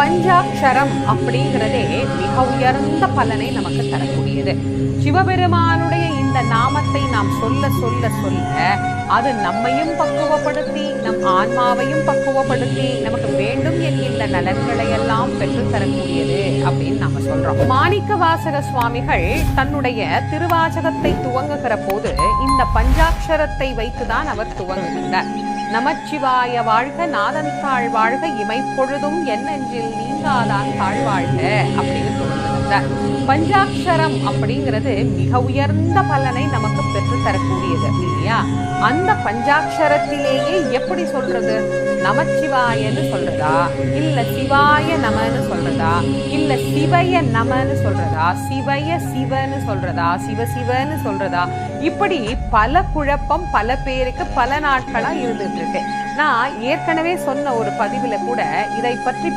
பஞ்சாட்சரம் அப்படிங்கிறதே மிக உயர்ந்த பலனை நமக்கு தரக்கூடியது. சிவபெருமானுடைய இந்த நாமத்தை நாம் சொல்ல சொல்ல சொல்ல அது நம்மையும் பக்குவப்படுத்தி நம் ஆன்மாவையும் பக்குவப்படுத்தி நமக்கு வேண்டும் என்கின்ற நலன்களை எல்லாம் பெற்று தரக்கூடியது அப்படின்னு நாம சொல்றோம். மாணிக்க வாசக சுவாமிகள் தன்னுடைய திருவாசகத்தை துவங்குகிற போது இந்த பஞ்சாட்சரத்தை வைத்துதான் அவர் துவங்குகின்றார். நமச்சிவாய வாழ்க, நாதன் தாழ் வாழ்க, இமைப்பொழுதும் என் நெஞ்சில் நீங்காதான் தாழ் வாழ்க அப்படின்னு சொல்லுகிறார். பஞ்சாட்சரம் அப்படிங்கிறது மிக உயர்ந்த பலனை நமக்கு பெற்று தரக்கூடியது இல்லையா? அந்த பஞ்சாட்சரத்திலேயே எப்படி சொல்றது? நமச்சிவாயன்னு சொல்றதா, இல்ல சிவாய நமன்னு சொல்றதா, இல்ல சிவய நமன்னு சொல்றதா, சிவய சிவன்னு சொல்றதா, சிவசிவன்னு சொல்றதா, இப்படி பல குழப்பம் பல பேருக்கு பல நாட்களா இருந்துட்டு இருக்கு. நான் ஏற்கனவே சொன்ன ஒரு பதிவுல கூட இதை பற்றி